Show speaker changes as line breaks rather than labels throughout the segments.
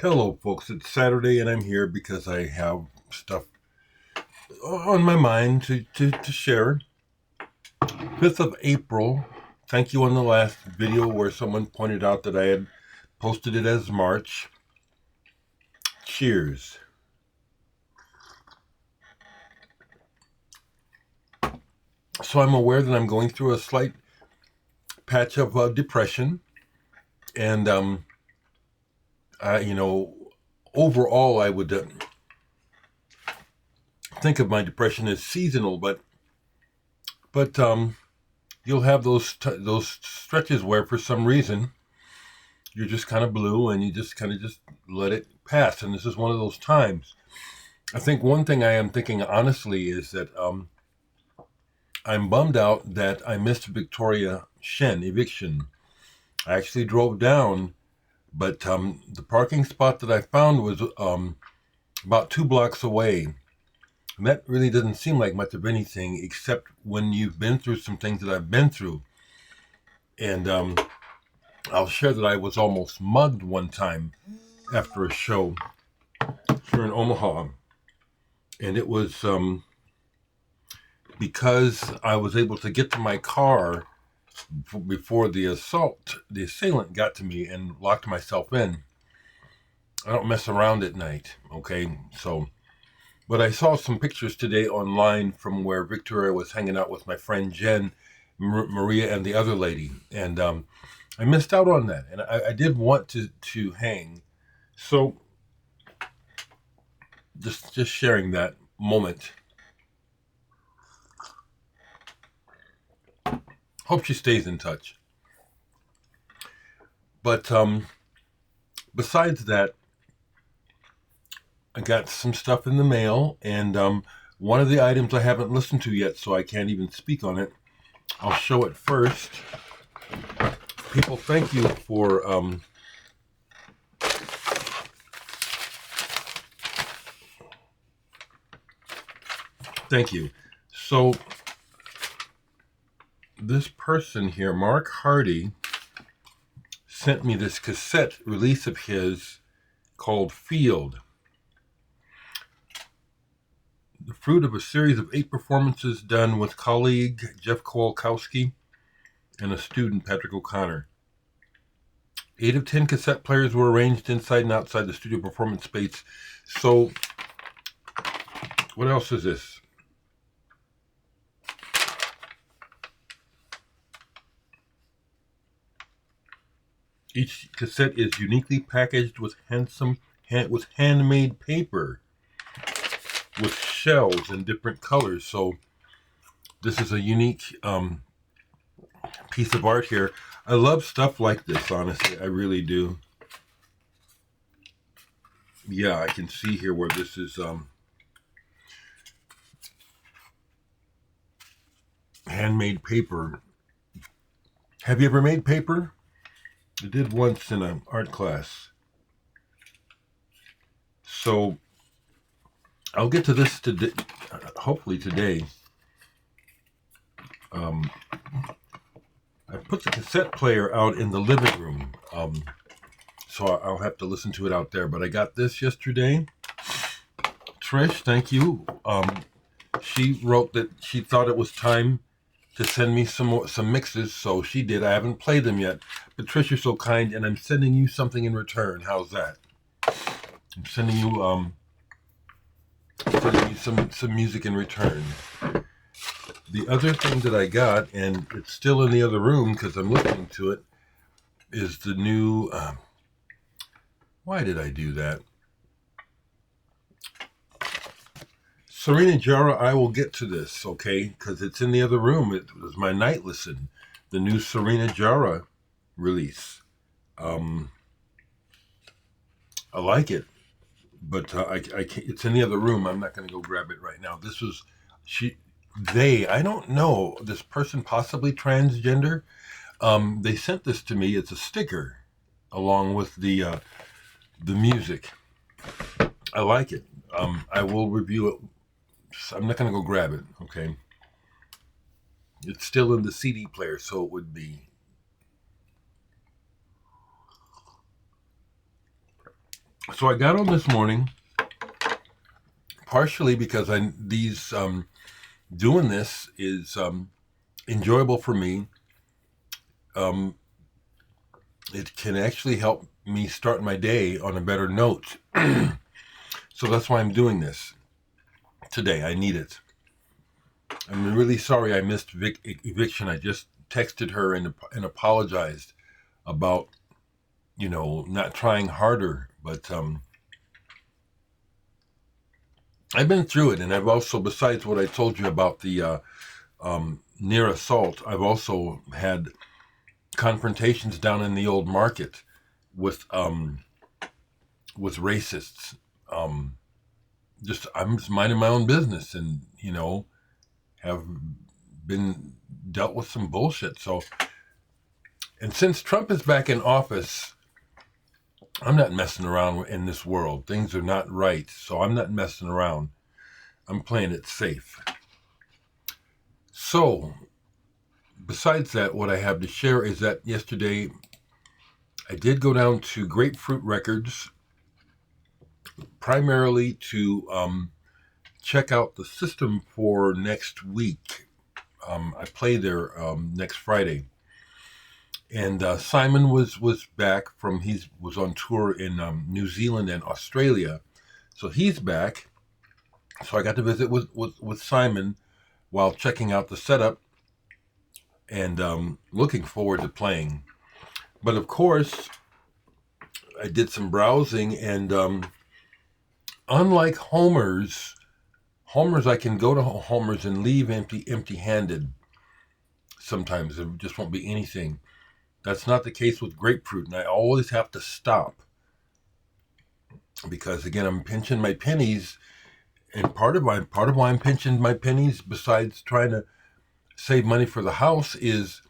Hello, folks. It's Saturday, and I'm here because I have stuff on my mind to share. 5th of April. Thank you on the last video where someone pointed out that I had posted it as March. Cheers. So I'm aware that I'm going through a slight patch of depression, and overall I would think of my depression as seasonal, but you'll have those stretches where for some reason you're just kind of blue and you just kind of just let it pass, and this is one of those times. I think one thing I am thinking honestly is that I'm bummed out that I missed Victoria Shen eviction. I actually drove down, but the parking spot that I found was about 2 blocks away. And that really doesn't seem like much of anything, except when you've been through some things that I've been through. And I'll share that I was almost mugged one time after a show here in Omaha. And it was because I was able to get to my car before the assailant got to me and locked myself in. I don't mess around at night, okay? So, but I saw some pictures today online from where Victoria was hanging out with my friend Jen, Maria, and the other lady. And I missed out on that. And I did want to hang. So, just sharing that moment. Hope she stays in touch. But besides that, I got some stuff in the mail, and one of the items I haven't listened to yet, so I can't even speak on it. I'll show it first. People, thank you for thank you. So this person here, Mark Hardy, sent me this cassette release of his called Field. The fruit of a series of 8 performances done with colleague Jeff Kowalkowski and a student, Patrick O'Connor. 8 of 10 cassette players were arranged inside and outside the studio performance space. So, what else is this? Each cassette is uniquely packaged with handmade paper with shells in different colors. So this is a unique piece of art here. I love stuff like this, honestly. I really do. Yeah, I can see here where this is handmade paper. Have you ever made paper? I did once in an art class. So I'll get to this today, hopefully today. I put the cassette player out in the living room, so I'll have to listen to it out there. But I got this yesterday. Trish, thank you. She wrote that she thought it was time to send me some mixes, so she did. I haven't played them yet, but Trish, you're so kind, and I'm sending you something in return. How's that? I'm sending you some music in return. The other thing that I got, and it's still in the other room because I'm listening to it, is the new. Why did I do that? Serena Jara, I will get to this, okay? Because it's in the other room. It was my night listen. The new Serena Jara release. I like it, but I can't, it's in the other room. I'm not going to go grab it right now. This was I don't know, this person possibly transgender. They sent this to me. It's a sticker along with the music. I like it. I will review it. I'm not going to go grab it, okay? It's still in the CD player, so it would be. So I got on this morning partially because doing this is enjoyable for me. It can actually help me start my day on a better note. So that's why I'm doing this today. I need it. I'm really sorry I missed eviction. I just texted her and apologized about, not trying harder. But I've been through it, and I've also, besides what I told you about the near assault, I've also had confrontations down in the old market with racists. I'm just minding my own business, and have been dealt with some bullshit. So, and since Trump is back in office, I'm not messing around in this world. Things are not right, so I'm not messing around. I'm playing it safe. So, besides that, what I have to share is that yesterday I did go down to Grapefruit Records primarily to check out the system for next week. I play there next Friday. And Simon was back he was on tour in New Zealand and Australia. So he's back. So I got to visit with Simon while checking out the setup and looking forward to playing. But of course, I did some browsing, and unlike Homer's, I can go to Homer's and leave empty-handed. Sometimes there just won't be anything. That's not the case with Grapefruit, and I always have to stop because, again, I'm pinching my pennies, and part of why I'm pinching my pennies, besides trying to save money for the house, is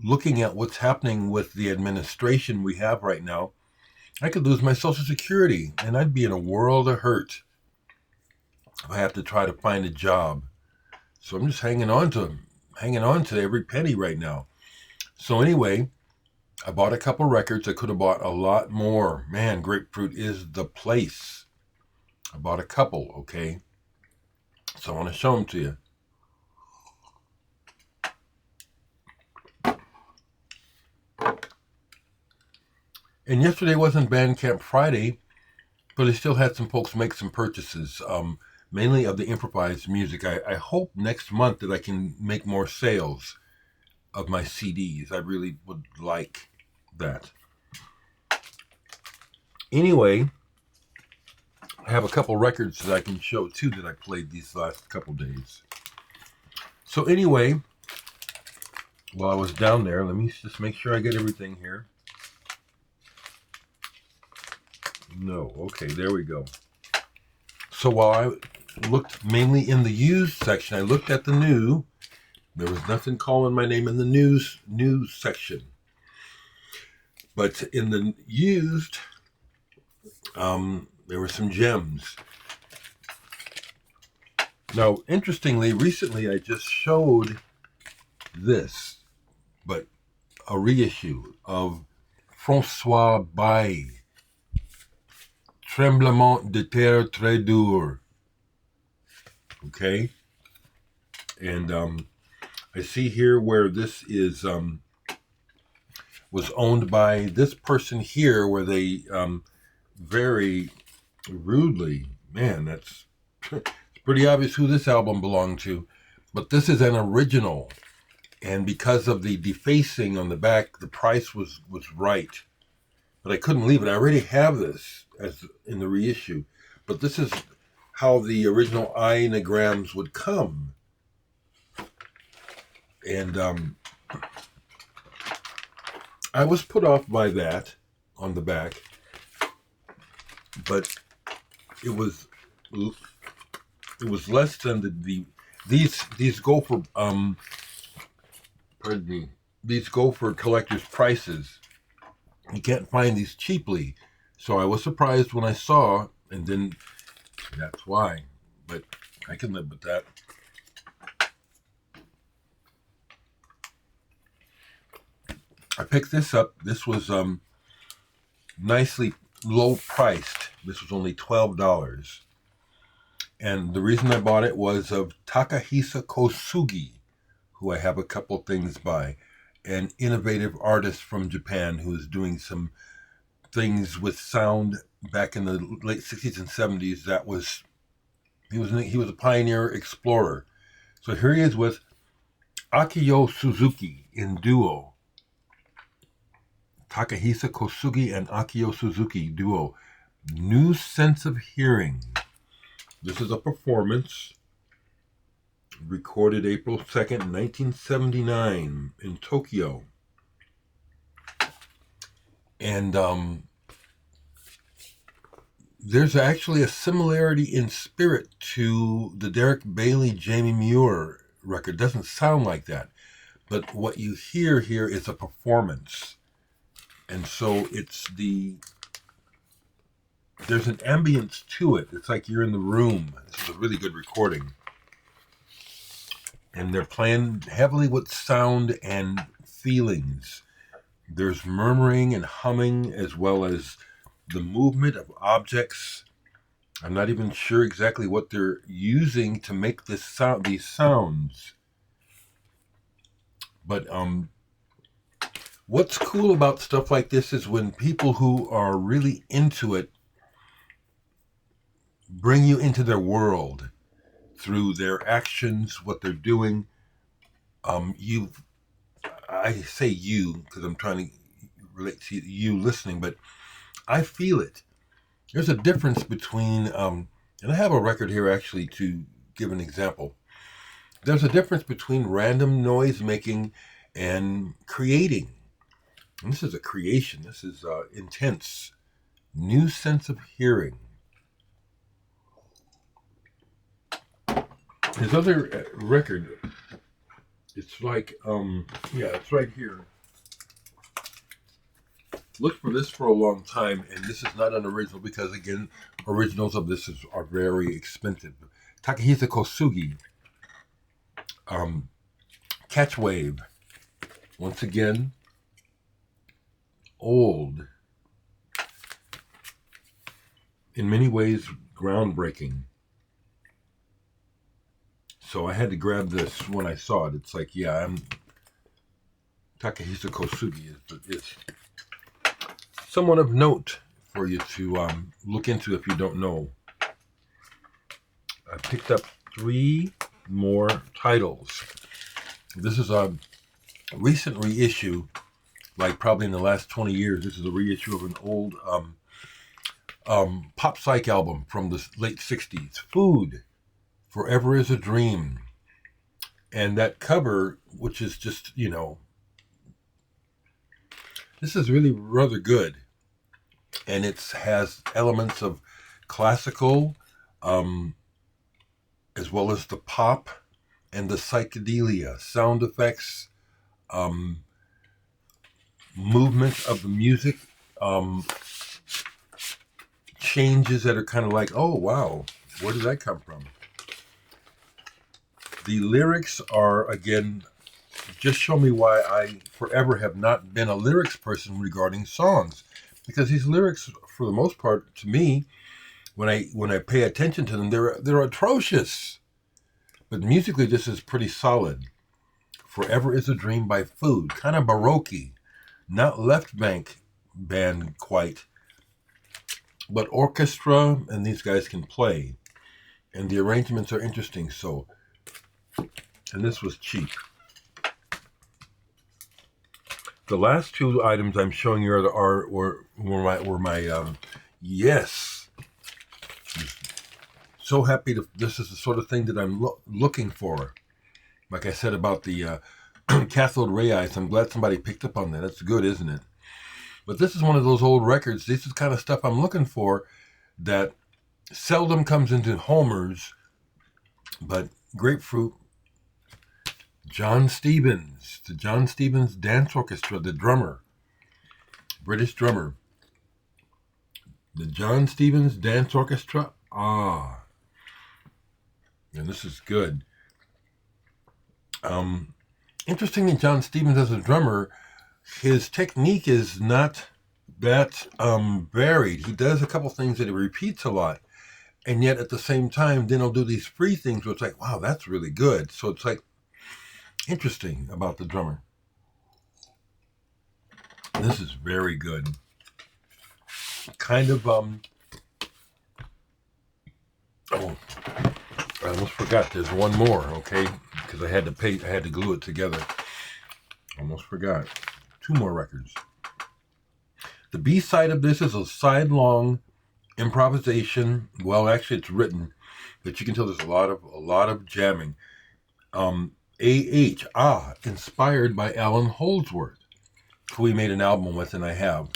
looking at what's happening with the administration we have right now. I could lose my Social Security, and I'd be in a world of hurt if I have to try to find a job. So I'm just hanging on to every penny right now. So anyway, I bought a couple records. I could have bought a lot more. Man, Grapefruit is the place. I bought a couple, okay? So I want to show them to you. And yesterday wasn't Bandcamp Friday, but I still had some folks make some purchases, mainly of the improvised music. I hope next month that I can make more sales of my CDs. I really would like that. Anyway, I have a couple records that I can show too that I played these last couple days. So anyway, while I was down there, let me just make sure I get everything here. No, okay, there we go. So while I looked mainly in the used section, I looked at the new. There was nothing calling my name in the news section. But in the used, there were some gems. Now, interestingly, recently I just showed this, but a reissue of Francois Bayle, Tremblement de terre très dur. Okay? And I see here where this is was owned by this person here, where they very rudely, man, it's pretty obvious who this album belonged to, but this is an original, and because of the defacing on the back, the price was right, but I couldn't leave it. I already have this as in the reissue, but this is how the original ionagrams would come. And I was put off by that on the back, but it was less than these go for pardon me, these go for collector's prices. You can't find these cheaply, so I was surprised when I saw, and then that's why. But I can live with that. I picked this up. This was nicely low priced. This was only $12. And the reason I bought it was of Takehisa Kosugi, who I have a couple things by, an innovative artist from Japan who is doing some things with sound back in the late 60s and 70s. He was a pioneer explorer. So here he is with Akio Suzuki in duo. Takehisa Kosugi and Akio Suzuki duo. New Sense of Hearing. This is a performance recorded April 2nd, 1979 in Tokyo. And there's actually a similarity in spirit to the Dereck Bayle Jamie Muir record. It doesn't sound like that. But what you hear here is a performance. And so there's an ambience to it. It's like you're in the room. This is a really good recording. And they're playing heavily with sound and feelings. There's murmuring and humming as well as the movement of objects. I'm not even sure exactly what they're using to make these sounds. But what's cool about stuff like this is when people who are really into it bring you into their world through their actions, what they're doing. I say you because I'm trying to relate to you listening, but I feel it. There's a difference between, and I have a record here actually to give an example. There's a difference between random noise making and creating. And this is a creation. This is intense. New Sense of Hearing. His other record, it's like, it's right here. Looked for this for a long time, and this is not an original because, again, originals of this are very expensive. Takehisa Kosugi, Catch Wave. Once again, old. In many ways, groundbreaking. So I had to grab this when I saw it. It's like, Takehisa Kosugi is someone of note for you to look into if you don't know. I picked up 3 more titles. This is a recent reissue, like probably in the last 20 years. This is a reissue of an old pop psych album from the late 60s. Food. Forever is a Dream. And that cover, which is just, this is really rather good. And it has elements of classical, as well as the pop and the psychedelia, sound effects, movement of the music, changes that are kind of like, oh, wow, where did that come from? The lyrics are, again, just show me why I forever have not been a lyrics person regarding songs. Because these lyrics, for the most part, to me, when I pay attention to them, they're atrocious. But musically, this is pretty solid. Forever is a Dream by Food. Kind of baroque. Not left bank band quite. But orchestra, and these guys can play. And the arrangements are interesting, so... And this was cheap. The last 2 items I'm showing you were my yes. So happy this is the sort of thing that I'm looking for. Like I said about the cathode ray eyes, I'm glad somebody picked up on that. That's good, isn't it? But this is one of those old records. This is the kind of stuff I'm looking for that seldom comes into Homer's, but Grapefruit. John Stevens, the John Stevens Dance Orchestra, the drummer, British drummer. The John Stevens Dance Orchestra, and this is good. Interesting that John Stevens as a drummer, his technique is not That's varied. He does a couple things that he repeats a lot, and yet at the same time, then he'll do these free things where it's like, wow, that's really good. So it's like interesting about the drummer. This is very good. Kind of oh, I almost forgot. There's one more, okay? Because I had to glue it together. Almost forgot. 2 more records. The B side of this is a sidelong improvisation. Well, actually, it's written, but you can tell there's a lot of jamming. Inspired by Alan Holdsworth, who we made an album with, and I have.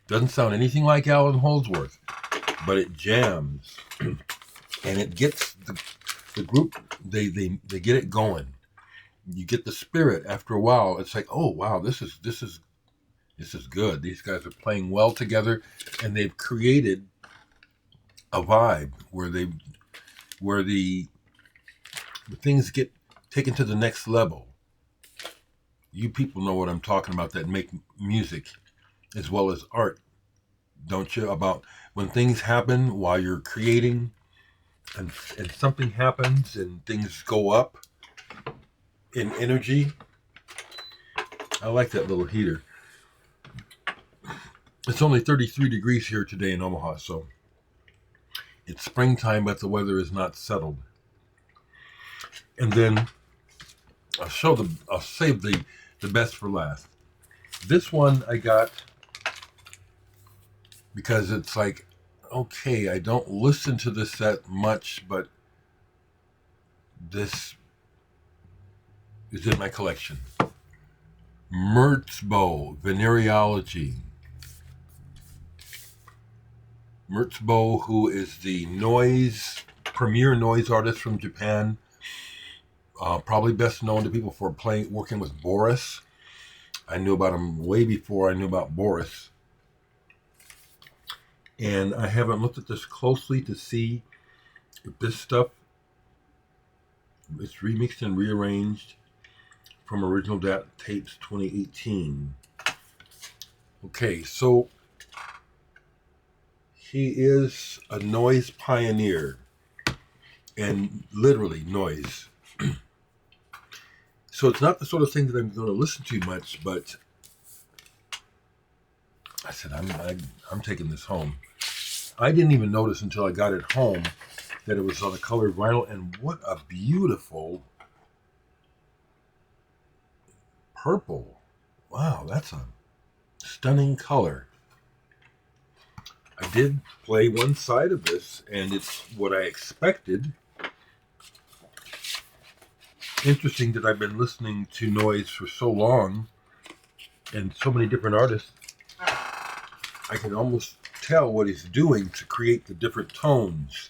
Doesn't sound anything like Alan Holdsworth, but it jams, and it gets the group. They get it going. You get the spirit after a while. It's like, oh wow, this is good. These guys are playing well together, and they've created a vibe where the things get taken to the next level. You people know what I'm talking about that make music as well as art, don't you? About when things happen while you're creating, and something happens and things go up in energy. I like that little heater. It's only 33 degrees here today in Omaha, so it's springtime, but the weather is not settled. And then I'll save the best for last. This one I got because it's like, okay, I don't listen to this that much, but this is in my collection. Merzbow, Venereology. Merzbow, who is the premier noise artist from Japan, probably best known to people for working with Boris. I knew about him way before I knew about Boris. And I haven't looked at this closely to see if this stuff is remixed and rearranged from original tapes 2018. Okay, so he is a noise pioneer, and literally noise. So it's not the sort of thing that I'm going to listen to much, but I said, I'm taking this home. I didn't even notice until I got it home that it was on a colored vinyl, and what a beautiful purple. Wow, that's a stunning color. I did play one side of this, and it's what I expected. Interesting that I've been listening to noise for so long and so many different artists. I can almost tell what he's doing to create the different tones.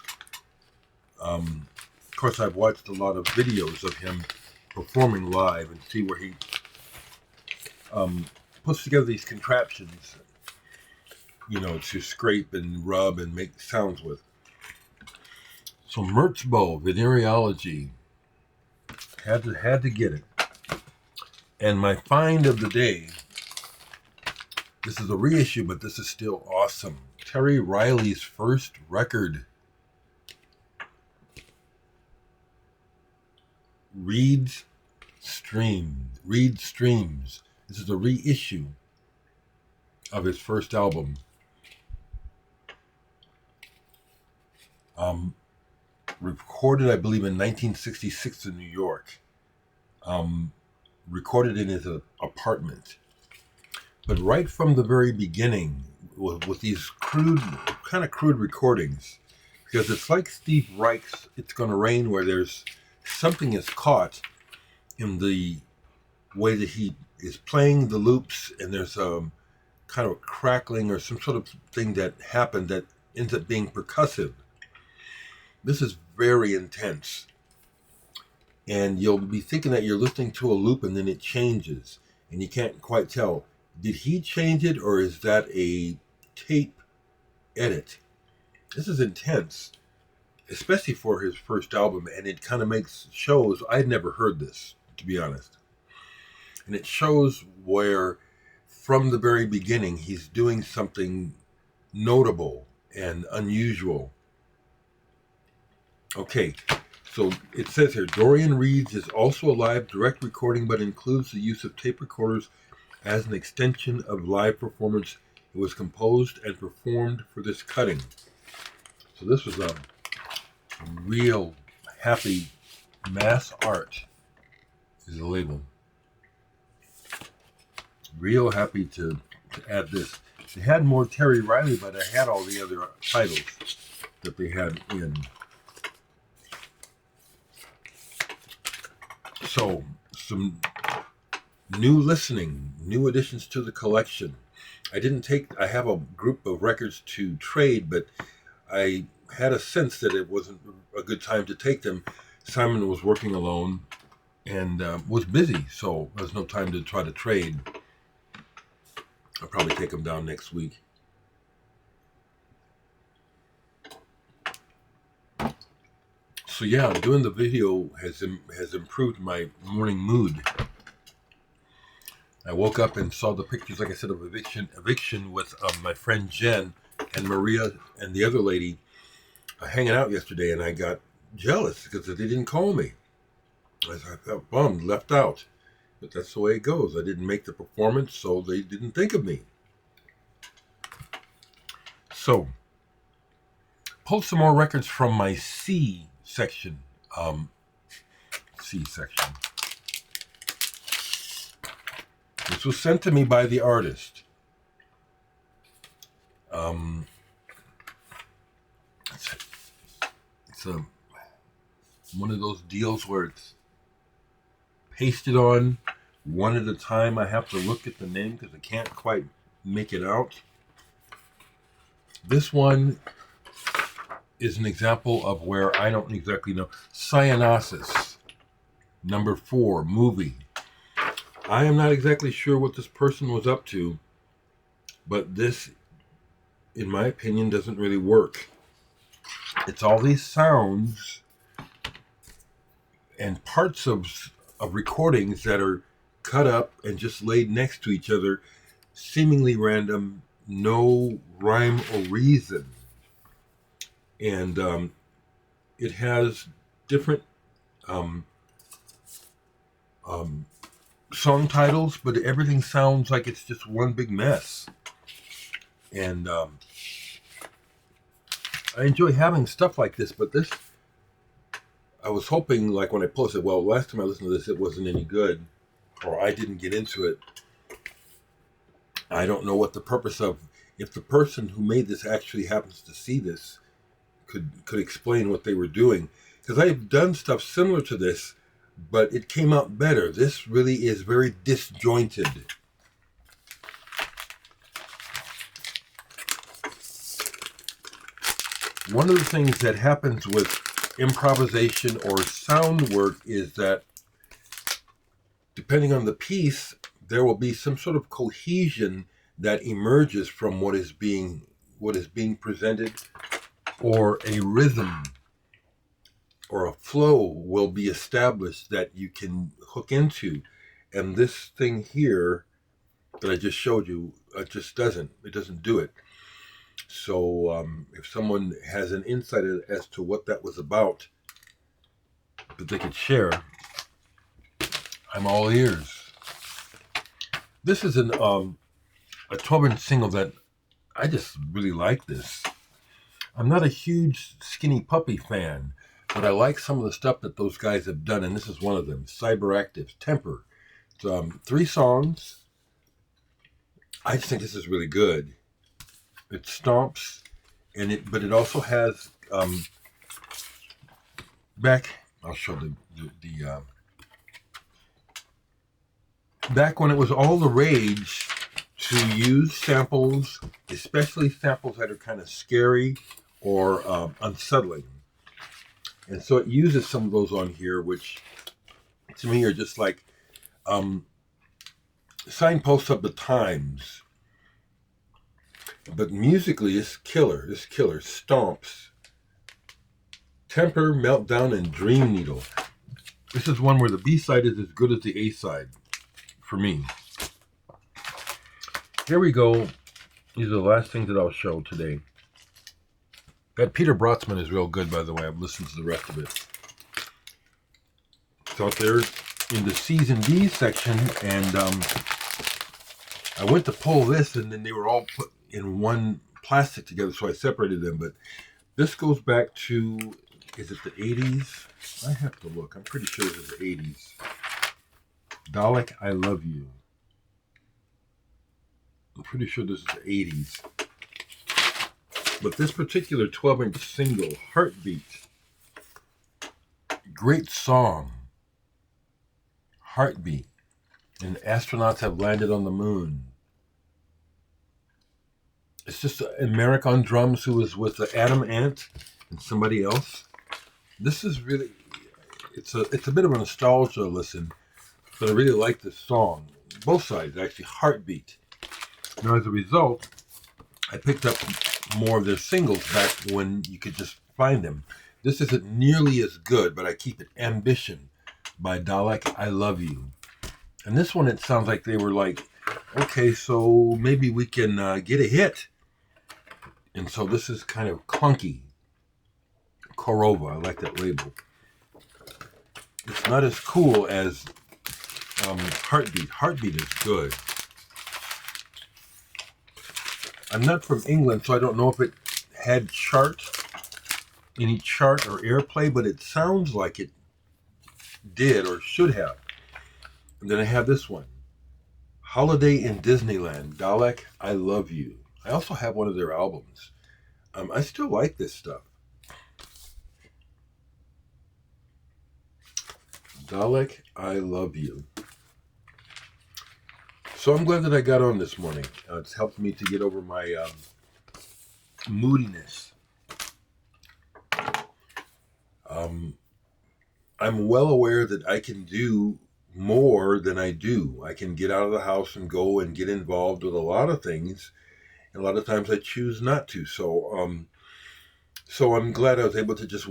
Of course, I've watched a lot of videos of him performing live and see where he puts together these contraptions, to scrape and rub and make sounds with. So Merzbow, Venereology, had to get it. And my find of the day, this is a reissue, but this is still awesome. Terry Riley's first record. Reed Streams. This is a reissue of his first album. Recorded, I believe, in 1966 in New York. Recorded in his apartment. But right from the very beginning, with these crude recordings, because it's like Steve Reich's It's Gonna Rain, where there's something is caught in the way that he is playing the loops, and there's a kind of a crackling or some sort of thing that happened that ends up being percussive. This is very intense. And you'll be thinking that you're listening to a loop and then it changes. And you can't quite tell. Did he change it or is that a tape edit? This is intense, especially for his first album. And it kind of shows, I'd never heard this, to be honest. And it shows where from the very beginning, he's doing something notable and unusual. Okay, so it says here, Dorian Reeds is also a live direct recording, but includes the use of tape recorders as an extension of live performance. It was composed and performed for this cutting. So this was a real happy mass art is the label. Real happy to add this. They had more Terry Riley, but I had all the other titles that they had in. So, some new listening, new additions to the collection. I have a group of records to trade, but I had a sense that it wasn't a good time to take them. Simon was working alone and was busy, so there was no time to try to trade. I'll probably take them down next week. So yeah, doing the video has improved my morning mood. I woke up and saw the pictures, like I said, of eviction with my friend Jen and Maria and the other lady hanging out yesterday, and I got jealous because they didn't call me. I felt bummed, left out. But that's the way it goes. I didn't make the performance, so they didn't think of me. So, pulled some more records from my C section. This was sent to me by the artist. It's one of those deals where it's pasted on one at a time. I have to look at the name because I can't quite make it out. This one is an example of where I don't exactly know. Cyanosis, number 4, movie. I am not exactly sure what this person was up to, but this, in my opinion, doesn't really work. It's all these sounds and parts of recordings that are cut up and just laid next to each other, seemingly random, no rhyme or reason. And it has different song titles, but everything sounds like it's just one big mess. And I enjoy having stuff like this, but this, I was hoping, like when I posted, well, last time I listened to this, it wasn't any good, or I didn't get into it. I don't know what the purpose of, if the person who made this actually happens to see this, could explain what they were doing. Because I've done stuff similar to this, but it came out better. This really is very disjointed. One of the things that happens with improvisation or sound work is that depending on the piece, there will be some sort of cohesion that emerges from what is being presented, or a rhythm or a flow will be established that you can hook into. And this thing here that I just showed you, it doesn't do it. So if someone has an insight as to what that was about that they could share, I'm all ears. This is a 12-inch single that I just really like this. I'm not a huge Skinny Puppy fan, but I like some of the stuff that those guys have done, and this is one of them, Cyberaktif, Temper. It's 3 songs. I just think this is really good. It stomps, but it also has I'll show the back when it was all the rage to use samples, especially samples that are kind of scary or unsettling. And so it uses some of those on here, which to me are just like signposts of the times. But musically, it's killer. This killer stomps. Temper, Meltdown, and Dream Needle. This is one where the B-side is as good as the A-side for me. Here we go. These are the last things that I'll show today. That Peter Brotzman is real good, by the way. I've listened to the rest of it. It's out there in the C's and D's section, and I went to pull this, and then they were all put in one plastic together, so I separated them. But this goes back to, is it the 80s? I have to look. I'm pretty sure it was the 80s. Dalek, I Love You. I'm pretty sure this is the 80s. But this particular 12-inch single, Heartbeat, great song. Heartbeat. And astronauts have landed on the moon. It's just Merrick on drums, who was with the Adam Ant and somebody else. This is really, it's a bit of a nostalgia listen, but I really like this song. Both sides, actually. Heartbeat. Now, as a result, I picked up more of their singles back when you could just find them. This isn't nearly as good, but I keep it. Ambition by Dalek, I Love You. And this one, it sounds like they were like, okay, so maybe we can get a hit. And so this is kind of clunky. Korova, I like that label. It's not as cool as Heartbeat. Heartbeat is good. I'm not from England, so I don't know if it had any chart or airplay, but it sounds like it did or should have. And then I have this one, Holiday in Disneyland, Dalek, I Love You. I also have one of their albums. I still like this stuff. Dalek, I Love You. So I'm glad that I got on this morning. It's helped me to get over my moodiness. I'm well aware that I can do more than I do. I can get out of the house and go and get involved with a lot of things. And a lot of times I choose not to. So I'm glad I was able to just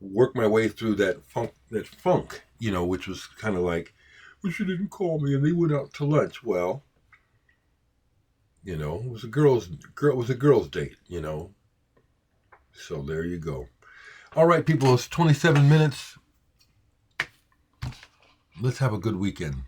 work my way through that funk, which was kind of like, well, she didn't call me and they went out to lunch. Well, it was a girl's date, So there you go. All right, people, it's 27 minutes. Let's have a good weekend.